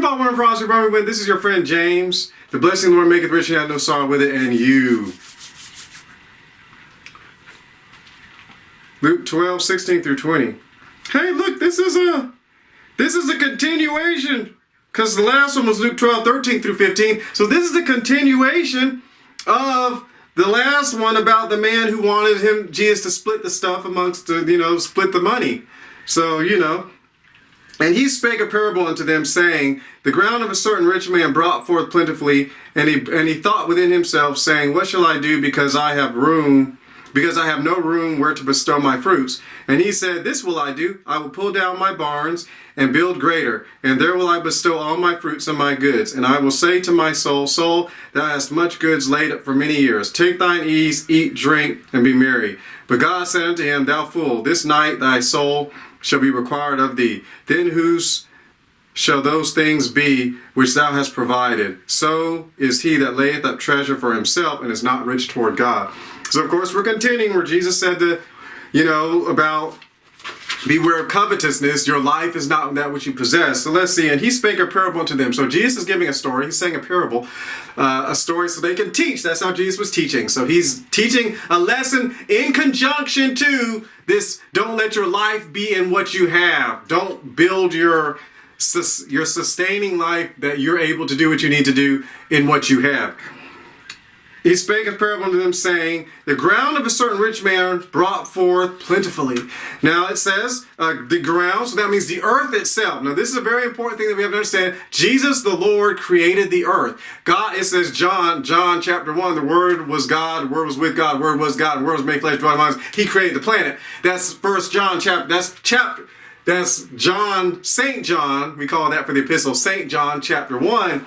about one prosper, probably win. This is your friend James. The blessing of the Lord maketh rich and have no sorrow with it, and you. Luke 12, 16 through 20. Hey, look, this is a continuation. Because the last one was Luke 12, 13 through 15. So this is a continuation of the last one about the man who wanted Jesus to split the stuff amongst split the money. So, and he spake a parable unto them, saying, the ground of a certain rich man brought forth plentifully, and he thought within himself, saying, what shall I do, because I have no room where to bestow my fruits? And he said, this will I do, I will pull down my barns and build greater, and there will I bestow all my fruits and my goods. And I will say to my soul, soul, thou hast much goods laid up for many years. Take thine ease, eat, drink, and be merry. But God said unto him, thou fool, this night thy soul shall be required of thee. Then whose shall those things be which thou hast provided? So is he that layeth up treasure for himself and is not rich toward God. So of course we're continuing where Jesus said to, about beware of covetousness. Your life is not that which you possess. So let's see. And he spake a parable unto them. So Jesus is giving a story. He's saying a parable, a story so they can teach. That's how Jesus was teaching. So he's teaching a lesson in conjunction to this. Don't let your life be in what you have. Don't build your sustaining life that you're able to do what you need to do in what you have. He spake a parable unto them, saying, the ground of a certain rich man brought forth plentifully. Now it says the ground, so that means the earth itself. Now this is a very important thing that we have to understand. Jesus the Lord created the earth. God, it says John chapter 1, the Word was God, the Word was with God, the Word was God, the Word was made flesh, dwelt among us. He created the planet. That's First John chapter, that's John, St. John, we call that for the epistle, St. John chapter 1.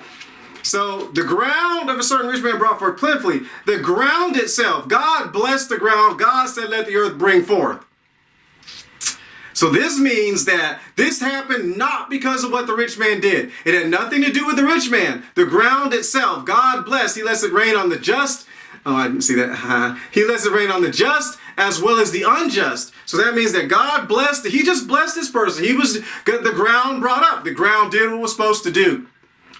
So the ground of a certain rich man brought forth plentifully. The ground itself, God blessed the ground. God said, let the earth bring forth. So this means that this happened not because of what the rich man did. It had nothing to do with the rich man. The ground itself, God blessed. He lets it rain on the just. Oh, I didn't see that. He lets it rain on the just as well as the unjust. So that means that God blessed. He just blessed this person. He was the ground brought up. The ground did what it was supposed to do.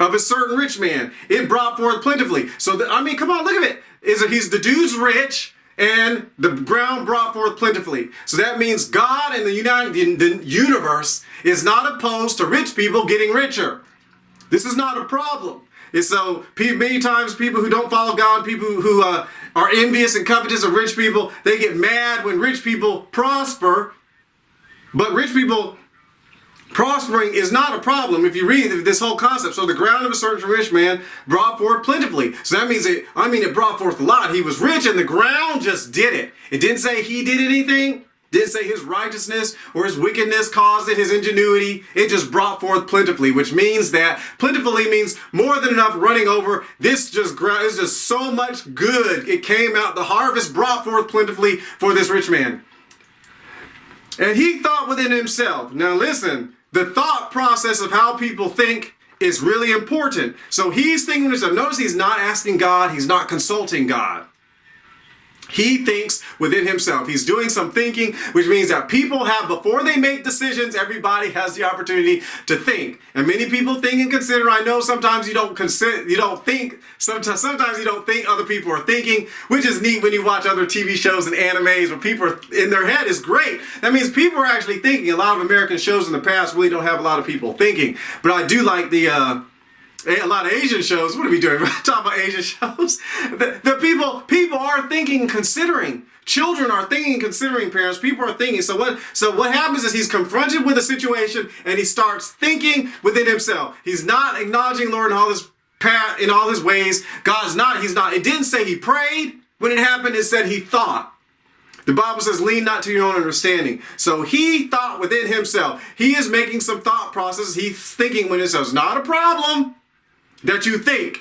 Of a certain rich man, it brought forth plentifully. So, come on, look at it. He's the dude's rich, and the ground brought forth plentifully. So that means God and the universe is not opposed to rich people getting richer. This is not a problem. And so many times people who don't follow God, people who are envious and covetous of rich people, they get mad when rich people prosper. But rich people prospering is not a problem if you read this whole concept. So the ground of a certain rich man brought forth plentifully. So that means it brought forth a lot. He was rich and the ground just did it. It didn't say he did anything. Didn't say his righteousness or his wickedness caused it, his ingenuity. It just brought forth plentifully, which means that plentifully means more than enough running over. This just ground is just so much good. It came out. The harvest brought forth plentifully for this rich man. And he thought within himself. Now listen. The thought process of how people think is really important. So he's thinking to himself. Notice he's not asking God. He's not consulting God. He thinks within himself. He's doing some thinking, which means that people have, before they make decisions, everybody has the opportunity to think. And many people think and consider. I know sometimes you don't think. Sometimes you don't think other people are thinking, which is neat when you watch other TV shows and animes where people are in their head is great. That means people are actually thinking. A lot of American shows in the past really don't have a lot of people thinking. But I do like a lot of Asian shows. What are we doing? We're talking about Asian shows. The people are thinking and considering. Children are thinking and considering, parents. People are thinking. So what happens is he's confronted with a situation and he starts thinking within himself. He's not acknowledging Lord in all his ways. He's not. It didn't say he prayed when it happened. It said he thought. The Bible says, lean not to your own understanding. So he thought within himself. He is making some thought processes. He's thinking when it says, not a problem that you think.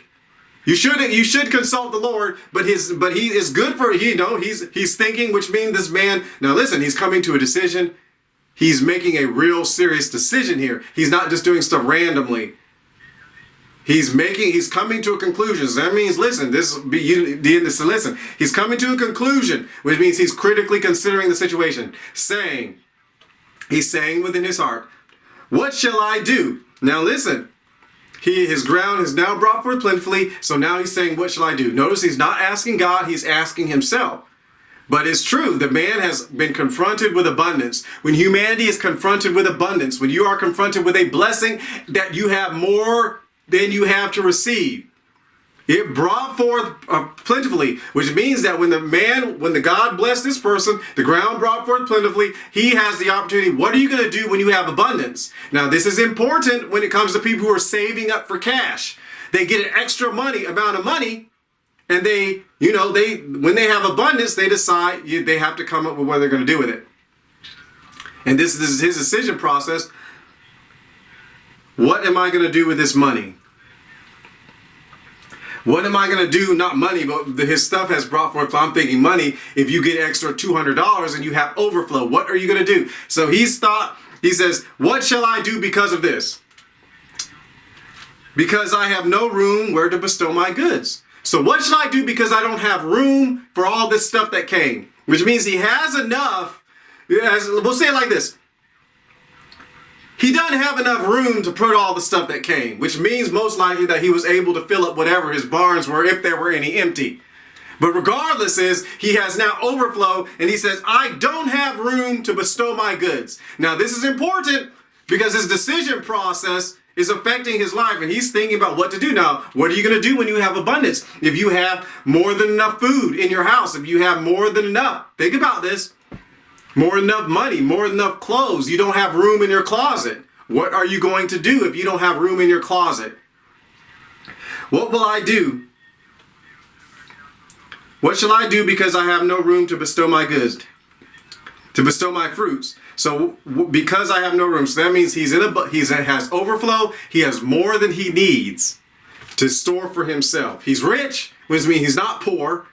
You should consult the Lord, but he is good for, he's thinking, which means this man, now listen, he's coming to a decision. He's making a real serious decision here. He's not just doing stuff randomly. He's coming to a conclusion. So that means, listen, listen. He's coming to a conclusion, which means he's critically considering the situation. He's saying within his heart, what shall I do? Now listen, His ground has now brought forth plentifully. So now he's saying, what shall I do? Notice he's not asking God, he's asking himself. But it's true, the man has been confronted with abundance. When humanity is confronted with abundance, when you are confronted with a blessing that you have more than you have to receive, it brought forth plentifully, which means that when the God blessed this person, the ground brought forth plentifully, he has the opportunity. What are you going to do when you have abundance? Now, this is important when it comes to people who are saving up for cash. They get an extra amount of money, and when they have abundance, they decide they have to come up with what they're going to do with it. And this is his decision process. What am I going to do with this money? What am I going to do? Not money, but his stuff has brought forth. I'm thinking money. If you get extra $200 and you have overflow, what are you going to do? So he says, what shall I do because of this? Because I have no room where to bestow my goods. So what should I do because I don't have room for all this stuff that came? Which means he has enough. We'll say it like this. He doesn't have enough room to put all the stuff that came, which means most likely that he was able to fill up whatever his barns were, if there were any empty. But regardless he has now overflow, and he says, I don't have room to bestow my goods. Now this is important because his decision process is affecting his life, and he's thinking about what to do. Now, what are you going to do when you have abundance? If you have more than enough food in your house, if you have more than enough, think about this. More than enough money, more than enough clothes. You don't have room in your closet. What are you going to do if you don't have room in your closet? What will I do? What shall I do because I have no room to bestow my goods? To bestow my fruits. So because I have no room, so that means he has overflow. He has more than he needs to store for himself. He's rich, which means he's not poor.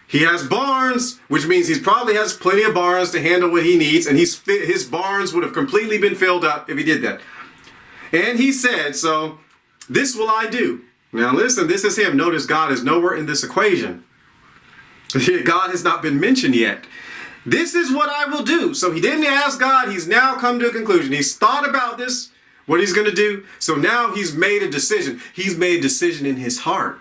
He has barns, which means he probably has plenty of barns to handle what he needs, and his barns would have completely been filled up if he did that. And he said, so this will I do. Now listen, this is him. Notice God is nowhere in this equation. God has not been mentioned yet. This is what I will do. So he didn't ask God. He's now come to a conclusion. He's thought about this, what he's going to do. So now he's made a decision. He's made a decision in his heart.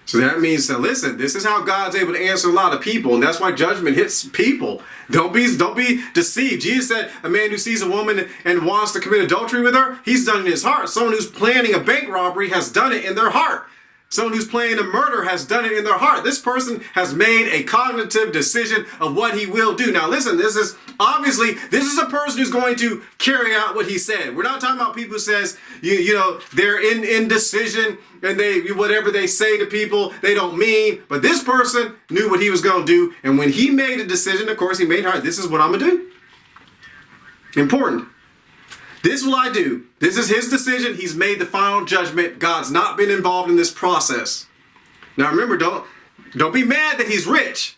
So that means that, listen, this is how God's able to answer a lot of people, and that's why judgment hits people. Don't be deceived. Jesus said a man who sees a woman and wants to commit adultery with her, he's done it in his heart. Someone who's planning a bank robbery has done it in their heart. Someone who's planning a murder has done it in their heart. This person has made a cognitive decision of what he will do. Now listen, this is a person who's going to carry out what he said. We're not talking about people who says, they're in indecision and whatever they say to people, they don't mean. But this person knew what he was going to do. And when he made a decision, of course, he made it. This is what I'm going to do. Important. This will I do. This is his decision. He's made the final judgment. God's not been involved in this process. Now remember, don't be mad that he's rich.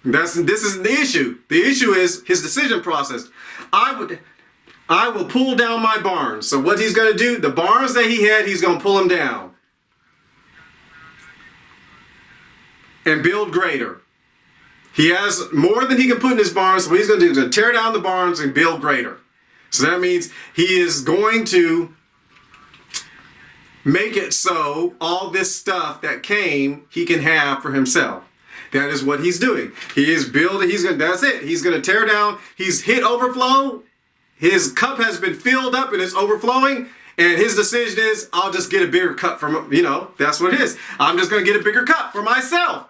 This isn't the issue. The issue is his decision process. I will pull down my barns. So what he's going to do, the barns that he had, he's going to pull them down and build greater. He has more than he can put in his barns. So what he's going to do is going to tear down the barns and build greater. So that means he is going to make it so all this stuff that came, he can have for himself. That is what he's doing. He is building, that's it. He's going to tear down, he's hit overflow. His cup has been filled up and it's overflowing. And his decision is, I'll just get a bigger cup from, that's what it is. I'm just going to get a bigger cup for myself.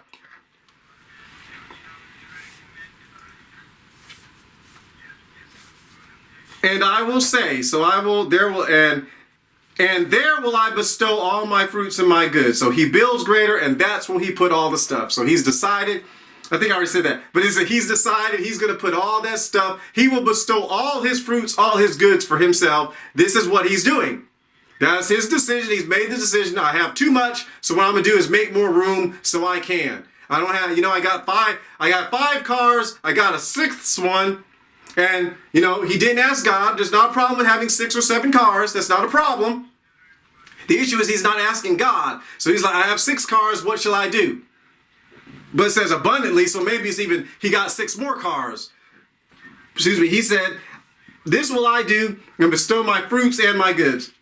And I will say, and there will I bestow all my fruits and my goods. So he builds greater, and that's where he put all the stuff. So he's decided, I think I already said that, but he's decided he's going to put all that stuff. He will bestow all his fruits, all his goods for himself. This is what he's doing. That's his decision. He's made the decision. I have too much, so what I'm going to do is make more room so I can. I don't have, I got five cars. I got a sixth one. And, he didn't ask God. There's not a problem with having 6 or 7 cars. That's not a problem. The issue is he's not asking God. So he's like, I have 6 cars. What shall I do? But it says abundantly, so maybe he got 6 more cars. He said, this will I do and bestow my fruits and my goods.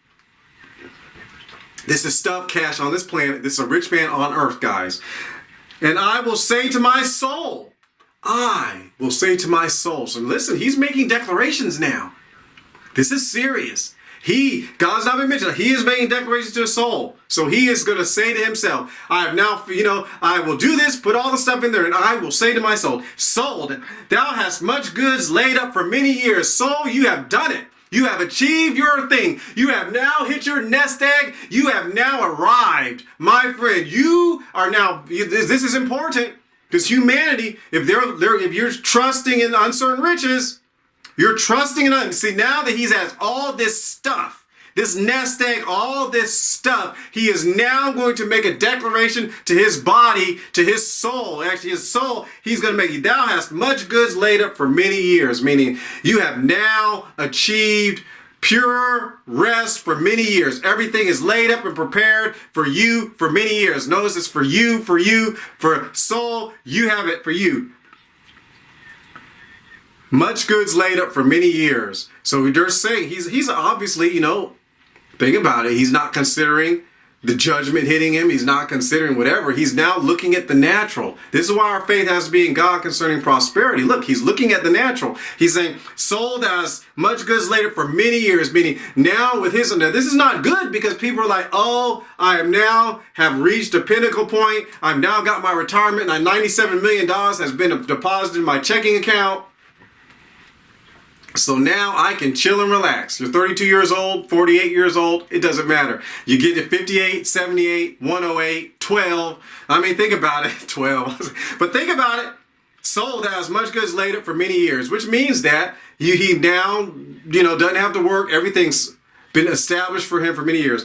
This is stuff, cash on this planet. This is a rich man on earth, guys. And I will say to my soul, I will say to my soul. So listen, he's making declarations now. This is serious. God's not been mentioned. He is making declarations to his soul. So he is going to say to himself, I have now, I will do this, put all the stuff in there, and I will say to my soul, soul, thou hast much goods laid up for many years. Soul, you have done it. You have achieved your thing. You have now hit your nest egg. You have now arrived. My friend, you are now, this is important, because humanity, if you're trusting in uncertain riches, you're trusting in us. See, now that he has all this stuff, this nest egg, all this stuff, he is now going to make a declaration to his body, to his soul. Actually, his soul, he's going to make, thou hast much goods laid up for many years, meaning you have now achieved pure rest for many years. Everything is laid up and prepared for you for many years. Notice it's for you, for soul, you have it for you. Much goods laid up for many years. So they're saying he's obviously, think about it. He's not considering the judgment hitting him. He's not considering whatever. He's now looking at the natural. This is why our faith has to be in God concerning prosperity. Look, he's looking at the natural. He's saying, soul has much goods laid up for many years, meaning now with his, now this is not good because people are like, oh, I am now have reached a pinnacle point. I've now got my retirement and $97 million has been deposited in my checking account. So now I can chill and relax. You're 32 years old, 48 years old, it doesn't matter. You get to 58, 78, 108, 12. I mean, think about it, 12. But think about it. Soul that has much goods laid up for many years, which means that he now, doesn't have to work. Everything's been established for him for many years.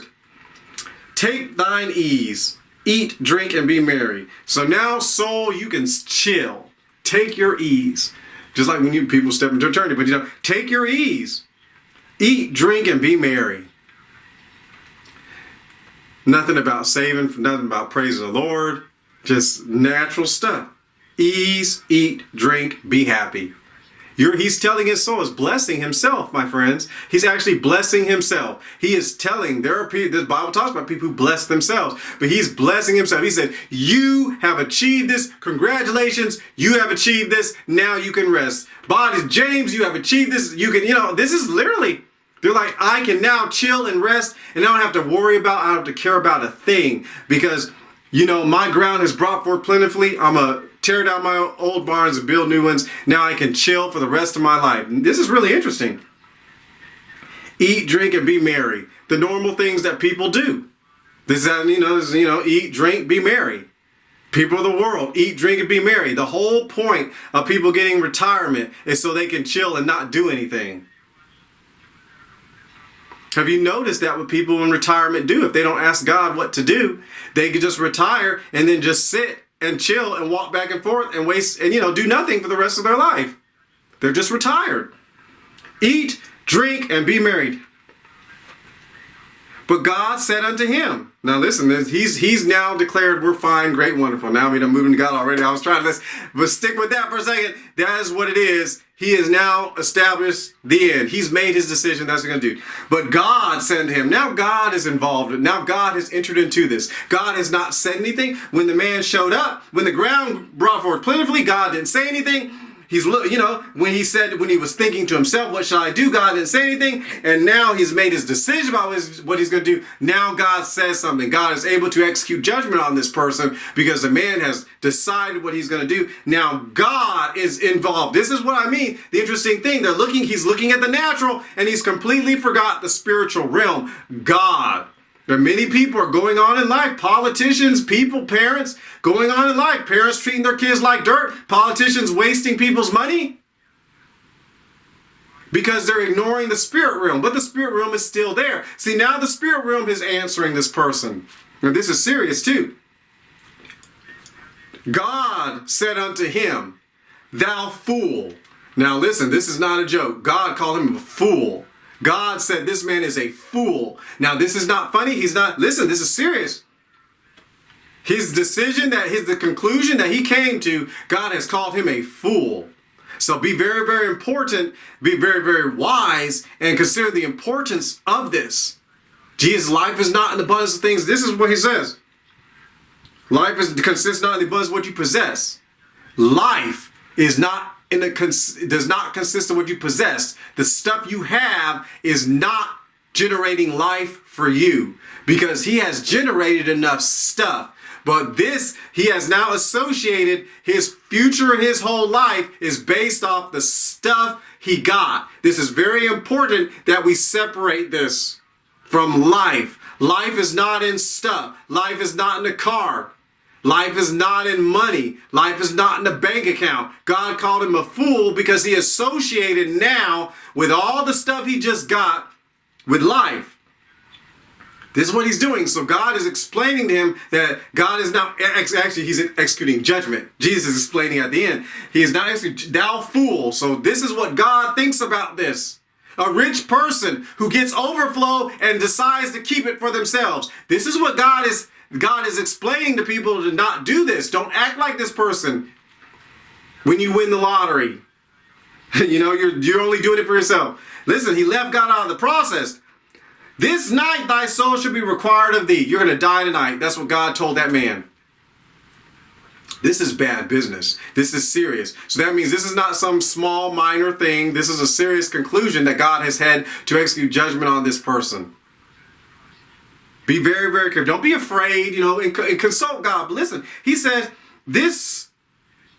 Take thine ease, eat, drink, and be merry. So now, soul, you can chill. Take your ease. Just like when people step into eternity, but take your ease. Eat, drink, and be merry. Nothing about saving, nothing about praising the Lord. Just natural stuff. Ease, eat, drink, be happy. He's telling his soul, is blessing himself, my friends. He's actually blessing himself. He is telling, there are people, the Bible talks about people who bless themselves, but he's blessing himself. He said, you have achieved this. Congratulations. You have achieved this. Now you can rest. Bodies, James, you have achieved this. You can, this is literally, they're like, I can now chill and rest and I don't have to worry about, I don't have to care about a thing because, my ground has brought forth plentifully. I'm a tear down my old barns and build new ones. Now I can chill for the rest of my life. This is really interesting. Eat, drink, and be merry. The normal things that people do. This is, eat, drink, be merry. People of the world, eat, drink, and be merry. The whole point of people getting retirement is so they can chill and not do anything. Have you noticed that what people in retirement do? If they don't ask God what to do, they can just retire and then just sit and chill and walk back and forth and waste and do nothing for the rest of their life. They're just retired. Eat, drink, and be merry. But God said unto him, now listen, he's now declared we're fine, great, wonderful. Now we done moving to God already. I was trying to but stick with that for a second. That is what it is. He has now established the end. He's made his decision. That's what he's going to do. But God said to him, now God is involved. Now God has entered into this. God has not said anything. When the man showed up, when the ground brought forth plentifully, God didn't say anything. When he was thinking to himself, what shall I do? God didn't say anything. And now he's made his decision about what he's going to do. Now God says something. God is able to execute judgment on this person because the man has decided what he's going to do. Now God is involved. This is what I mean. The interesting thing, he's looking at the natural and he's completely forgot the spiritual realm. God. There are many people are going on in life, politicians, people, parents, going on in life, parents treating their kids like dirt, politicians wasting people's money because they're ignoring the spirit realm, but the spirit realm is still there. See, now the spirit realm is answering this person. And this is serious too. God said unto him, thou fool. Now listen, this is not a joke. God called him a fool. God said this man is a fool. Now this is not funny. Listen, this is serious. His decision, the conclusion that he came to, God has called him a fool. So be very, very important, be very, very wise, and consider the importance of this. Jesus' life is not in the abundance of things. This is what he says. Life consists not in the abundance of what you possess. Life is not does not consist of what you possess. The stuff you have is not generating life for you, because he has generated enough stuff. But this, he has now associated his future and his whole life is based off the stuff he got. This is very important that we separate this from life. Life is not in stuff. Life is not in a car. Life is not in money. Life is not in a bank account. God called him a fool because he associated now with all the stuff he just got with life. This is what he's doing. So God is explaining to him that God is now, actually he's executing judgment. Jesus is explaining at the end. He is not executing, thou fool. So this is what God thinks about this. A rich person who gets overflow and decides to keep it for themselves. This is what God is explaining to people to not do this. Don't act like this person when you win the lottery. You know, you're only doing it for yourself. Listen, he left God out of the process. This night thy soul should be required of thee. You're going to die tonight. That's what God told that man. This is bad business. This is serious. So that means this is not some small minor thing. This is a serious conclusion that God has had to execute judgment on this person. Be very, very careful. Don't be afraid, you know, and consult God. But listen, he says, this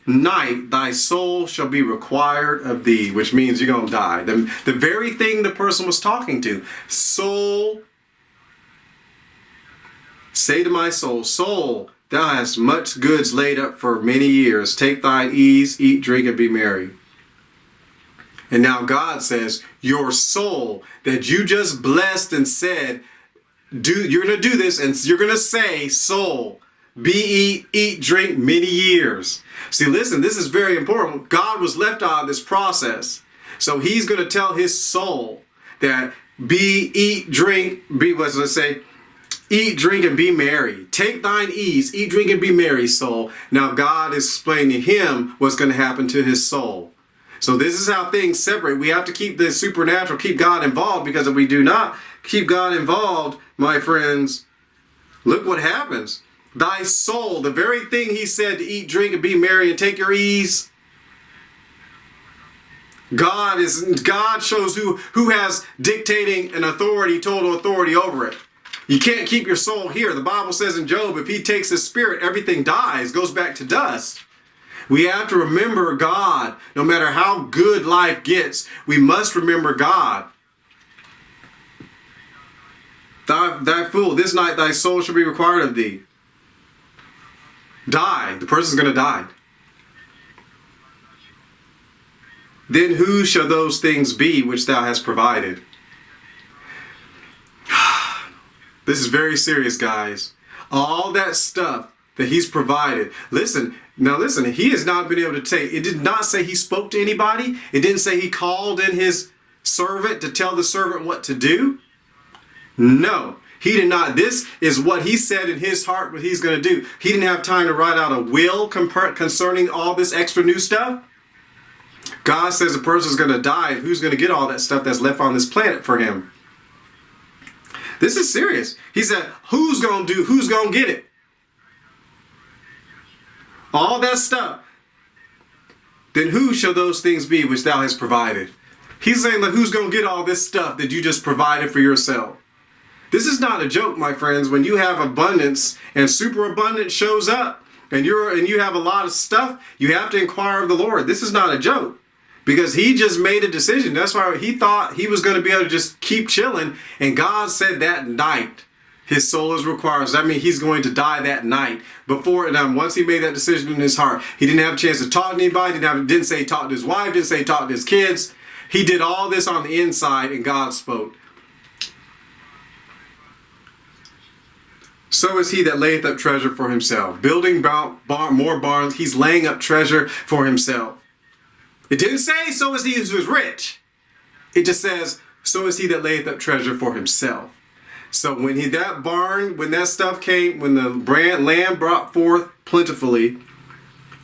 night thy soul shall be required of thee, which means you're going to die. The very thing the person was talking to. Soul, say to my soul, soul, thou hast much goods laid up for many years. Take thine ease, eat, drink, and be merry. And now God says, your soul that you just blessed and said, you're going to do this, and you're going to say, soul, eat, drink many years. See, listen, this is very important. God was left out of this process. So he's going to tell his soul that eat, drink, eat, drink, and be merry. Take thine ease, eat, drink, and be merry, soul. Now God is explaining to him what's going to happen to his soul. So this is how things separate. We have to keep the supernatural, keep God involved, because if we do not keep God involved, my friends, look what happens. Thy soul, the very thing he said to eat, drink, and be merry, and take your ease. God shows who has dictating and authority, total authority over it. You can't keep your soul here. The Bible says in Job, if he takes his spirit, everything dies, goes back to dust. We have to remember God. No matter how good life gets, we must remember God. Thy fool, this night thy soul shall be required of thee. Die. The person's going to die. Then who shall those things be which thou hast provided? This is very serious, guys. All that stuff that he's provided. Listen, he has not been able to take. It did not say he spoke to anybody. It didn't say he called in his servant to tell the servant what to do. No, he did not. This is what he said in his heart, what he's going to do. He didn't have time to write out a will concerning all this extra new stuff. God says the person's going to die. Who's going to get all that stuff that's left on this planet for him? This is serious. He said, who's going to get it? All that stuff. Then who shall those things be which thou hast provided? He's saying that who's going to get all this stuff that you just provided for yourself? This is not a joke, my friends. When you have abundance and superabundance shows up and you have a lot of stuff, you have to inquire of the Lord. This is not a joke. Because he just made a decision. That's why he thought he was going to be able to just keep chilling. And God said that night, his soul is required. So that means he's going to die that night. Once he made that decision in his heart, he didn't have a chance to talk to anybody. Didn't say he talked to his wife. Didn't say he talked to his kids. He did all this on the inside, and God spoke. So is he that layeth up treasure for himself. Building more barns. He's laying up treasure for himself. It didn't say, so is he who is rich. It just says, so is he that layeth up treasure for himself. So when that stuff came, when the land brought forth plentifully,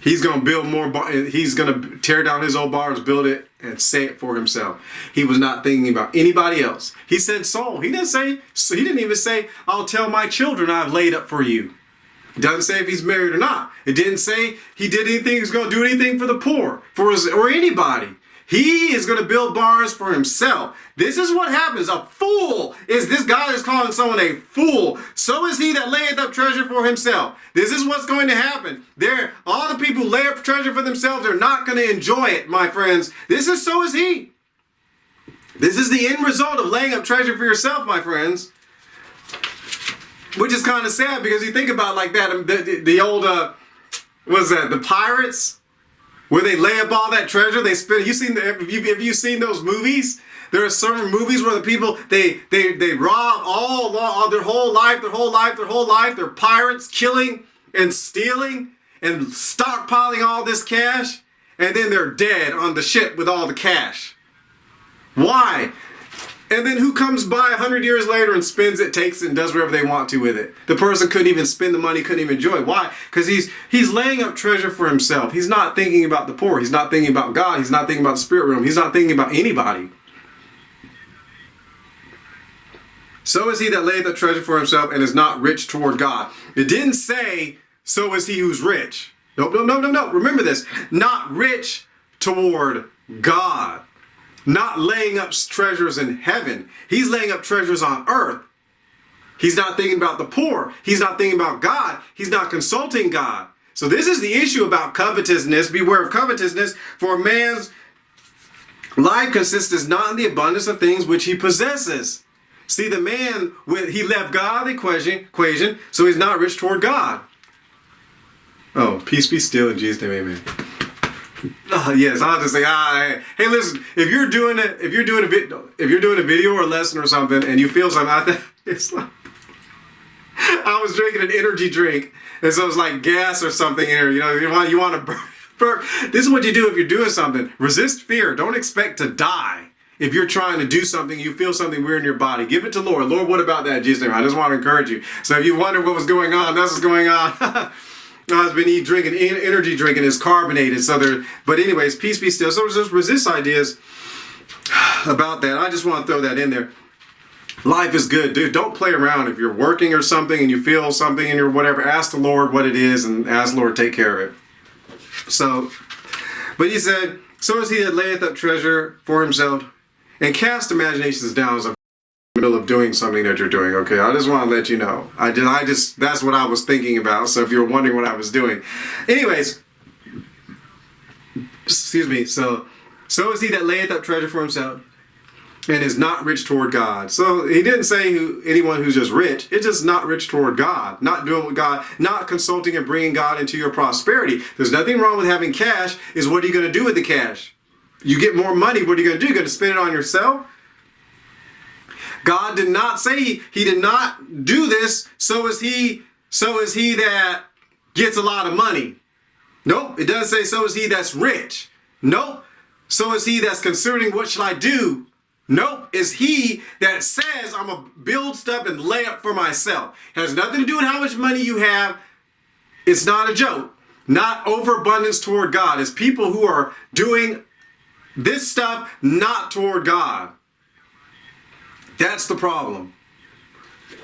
He's going to build more. He's going to tear down his old barns, build it, and say it for himself. He was not thinking about anybody else. He said soul. He didn't even say, I'll tell my children I've laid up for you. It doesn't say if he's married or not. It didn't say he did anything. He's going to do anything for the poor, or anybody. He is going to build barns for himself. This is what happens. A fool is this guy is calling someone a fool. So is he that layeth up treasure for himself. This is what's going to happen. All the people who lay up treasure for themselves are not going to enjoy it, my friends. So is he. This is the end result of laying up treasure for yourself, my friends. Which is kind of sad because you think about like that, the old, what's that, the pirates? Where they lay up all that treasure, they spend. Have you seen those movies? There are certain movies where the people they rob all their whole life. They're pirates, killing and stealing and stockpiling all this cash, and then they're dead on the ship with all the cash. Why? And then who comes by 100 years later and spends it, takes it, and does whatever they want to with it? The person couldn't even spend the money, couldn't even enjoy it. Why? Because he's laying up treasure for himself. He's not thinking about the poor. He's not thinking about God. He's not thinking about the spirit realm. He's not thinking about anybody. So is he that layeth up treasure for himself and is not rich toward God. It didn't say, so is he who's rich. No. Remember this. Not rich toward God. Not laying up treasures in heaven. He's laying up treasures on earth. He's not thinking about the poor. He's not thinking about God. He's not consulting God. So this is the issue about covetousness. Beware of covetousness, for man's life consists not in the abundance of things which he possesses. See, the man, he left God the equation, so he's not rich toward God. Oh, peace be still in Jesus' name, amen. Yes, I'll just say, hey, listen. If you're doing a video or a lesson or something, and you feel something, it's like I was drinking an energy drink, and so it's like gas or something in here. You want to burp. This is what you do if you're doing something. Resist fear. Don't expect to die. If you're trying to do something, you feel something weird in your body, give it to Lord. Lord, what about that? Jesus' name. I just want to encourage you. So if you wonder what was going on, that's what's going on. I've been drinking energy drink and it's carbonated. But anyways, peace be still. So just resist ideas about that. I just want to throw that in there. Life is good, dude. Don't play around. If you're working or something and you feel something in your whatever, ask the Lord what it is and ask the Lord to take care of it. So, but he said, so is he that layeth up treasure for himself and cast imaginations down as a middle of doing something that you're doing. Okay, I just want to let you know. That's what I was thinking about. So if you're wondering what I was doing. Anyways, excuse me. So is he that layeth up treasure for himself and is not rich toward God. So he didn't say anyone who's just rich. It's just not rich toward God. Not doing what God, not consulting and bringing God into your prosperity. There's nothing wrong with having cash. Is what are you going to do with the cash? You get more money. What are you going to do? You're going to spend it on yourself? God did not say he did not do this. So is he that gets a lot of money. Nope. It doesn't say so is he that's rich. Nope. So is he that's considering what should I do. Nope. Is he that says I'm going to build stuff and lay up for myself. It has nothing to do with how much money you have. It's not a joke. Not overabundance toward God. It's people who are doing this stuff not toward God. That's the problem.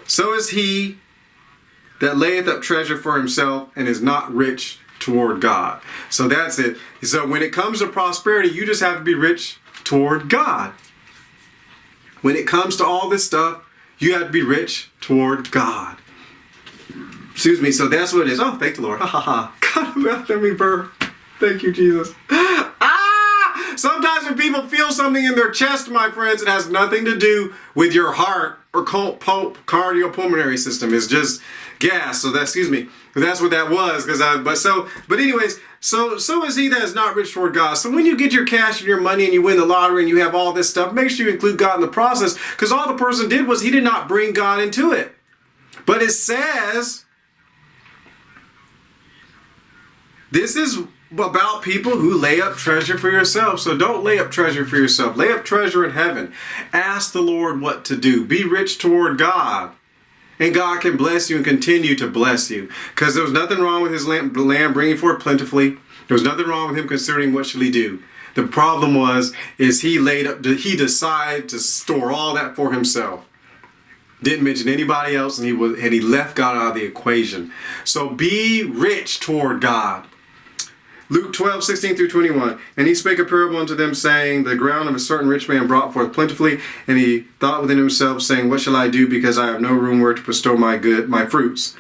So is he that layeth up treasure for himself and is not rich toward God. So that's it. So when it comes to prosperity, you just have to be rich toward God. When it comes to all this stuff, you have to be rich toward God. Excuse me. So that's what it is. Oh, thank the Lord. Ha ha ha. God, let me burp. Thank you, Jesus. Sometimes when people feel something in their chest, my friends, it has nothing to do with your heart or cardiopulmonary system. It's just gas. So that's what that was. But anyways, so is he that is not rich toward God. So when you get your cash and your money and you win the lottery and you have all this stuff, make sure you include God in the process, because all the person did was he did not bring God into it. But it says this is about people who lay up treasure for yourself. So don't lay up treasure for yourself. Lay up treasure in heaven. Ask the Lord what to do. Be rich toward God. And God can bless you and continue to bless you. Because there was nothing wrong with his land bringing forth plentifully. There was nothing wrong with him considering what shall he do. The problem is he decided to store all that for himself. Didn't mention anybody else, and he left God out of the equation. So be rich toward God. Luke 12:16-21. And he spake a parable unto them, saying, the ground of a certain rich man brought forth plentifully, and he thought within himself, saying, what shall I do, because I have no room where to bestow my fruits?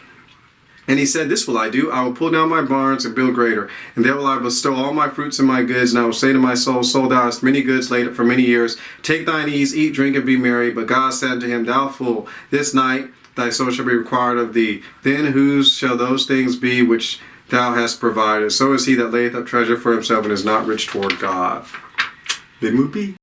And he said, this will I do, I will pull down my barns and build greater, and there will I bestow all my fruits and my goods, and I will say to my soul, soul, thou hast many goods laid up for many years, take thine ease, eat, drink, and be merry. But God said unto him, thou fool, this night thy soul shall be required of thee. Then whose shall those things be which thou hast provided? So is he that layeth up treasure for himself and is not rich toward God. Bidmupi.